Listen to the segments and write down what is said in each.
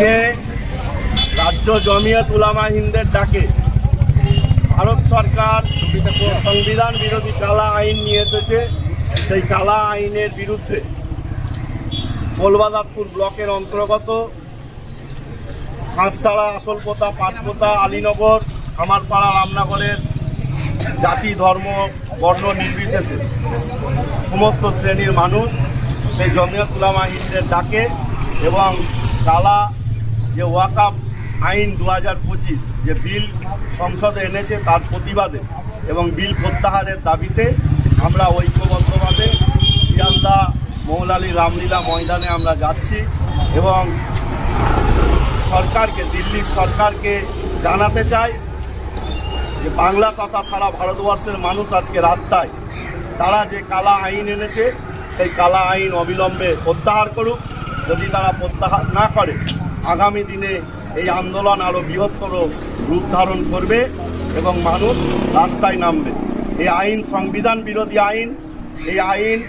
আজকে রাজ্য জমিয়ত উলামা হিন্দের ডাকে ভারত সরকার সংবিধান বিরোধী কালা আইন নিয়ে এসেছে। সেই কালা আইনের বিরুদ্ধে কলবাদাতপুর ব্লকের অন্তর্গত খাঁসছাড়া, আসলপোতা, পাঁচপোতা, আলীনগর, খামারপাড়া, রামনগরের জাতি, ধর্ম, বর্ণ নির্বিশেষে সমস্ত শ্রেণীর মানুষ সেই জমিয়ত উলামা হিন্দের ডাকে এবং কালা যে ওয়াকফ আইন 2025 যে বিল সংসদে এনেছে তার প্রতিবাদে এবং বিল প্রত্যাহারের দাবিতে আমরা ঐক্যবদ্ধভাবে শিয়ালদা মৌলালী রামলীলা ময়দানে আমরা যাচ্ছি এবং সরকারকে, দিল্লির সরকারকে জানাতে চাই যে বাংলা তথা সারা ভারতবর্ষের মানুষ আজকে রাস্তায়, তারা যে কালা আইন এনেছে সেই কালা আইন অবিলম্বে প্রত্যাহার করুক। যদি তারা প্রত্যাহার না করে আগামী দিনে এই আন্দোলন আরও বৃহত্তর রূপ ধারণ করবে এবং মানুষ রাস্তায় নামবে। এই আইন সংবিধান বিরোধী আইন। এই আইন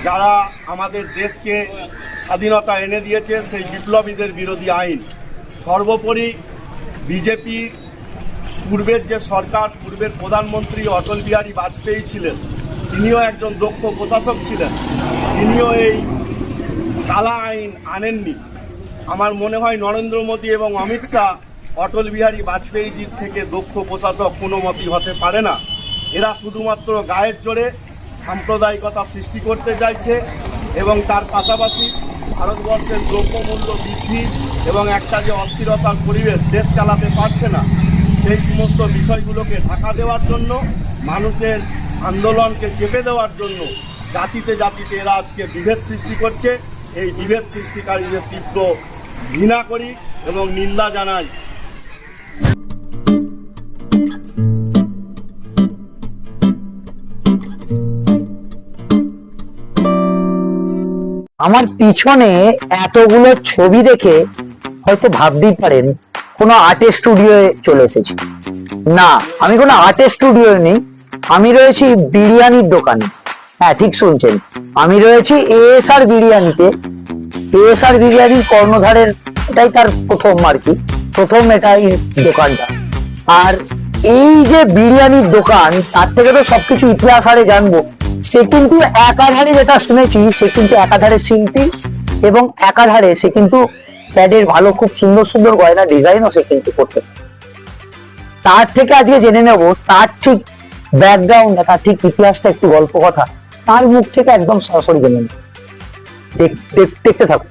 যারা আমাদের দেশকে স্বাধীনতা এনে দিয়েছে সেই বিপ্লবীদের বিরোধী আইন। সর্বোপরি বিজেপি পূর্বের যে সরকার, পূর্বের প্রধানমন্ত্রী অটল বিহারী বাজপেয়ী ছিলেন, তিনিও একজন দক্ষ প্রশাসক ছিলেন, তিনিও এই কালা আইন আনেননি। আমার মনে হয় নরেন্দ্র মোদী এবং অমিত শাহ অটল বিহারী বাজপেয়ীজির থেকে দক্ষ প্রশাসক কোনো মতেই হতে পারে না। এরা শুধুমাত্র গায়ের জোরে সাম্প্রদায়িকতা সৃষ্টি করতে চাইছে এবং তার পাশাপাশি ভারতবর্ষের দ্রব্যমূল্য বৃদ্ধি এবং একটা যে অস্থিরতার পরিবেশ, দেশ চালাতে পারছে না, সেই সমস্ত বিষয়গুলোকে ঢাকা দেওয়ার জন্য, মানুষের আন্দোলনকে চেপে দেওয়ার জন্য জাতিতে জাতিতে এরা আজকে বিভেদ সৃষ্টি করছে। এই বিভেদ সৃষ্টিকারীদের তীব্র ঘৃণা করি এবং নিন্দা জানাই। আমার পিছনে এতগুলো ছবি দেখে হয়তো ভাবতেই পারেন কোনো আর্টের স্টুডিওয়ে চলে এসেছি। না, আমি কোনো আর্টের স্টুডিও নেই, আমি রয়েছি বিরিয়ানির দোকানে। হ্যাঁ, ঠিক শুনছেন, আমি রয়েছি এএসআর বিরিয়ানিতে। এএসআর বিরিয়ানির কর্ণধারের এটাই তার প্রথম আর কি, প্রথম এটাই দোকানটা। আর এই যে বিরিয়ানির দোকান, তার থেকে তো সবকিছু ইতিহাস আরে জানবো। সে কিন্তু একাধারে, যেটা শুনেছি, সে কিন্তু একাধারে শিল্পী এবং একাধারে সে কিন্তু ক্যাডের ভালো খুব সুন্দর সুন্দর গয়না ডিজাইনও সে কিন্তু করতে। তার থেকে আজকে জেনে নেব তার ঠিক ব্যাকগ্রাউন্ড, তার ঠিক ইতিহাসটা, একটু গল্প কথা তার মুখ থেকে একদম সরাসরি জেনে নেব। দেখতে থাকুন।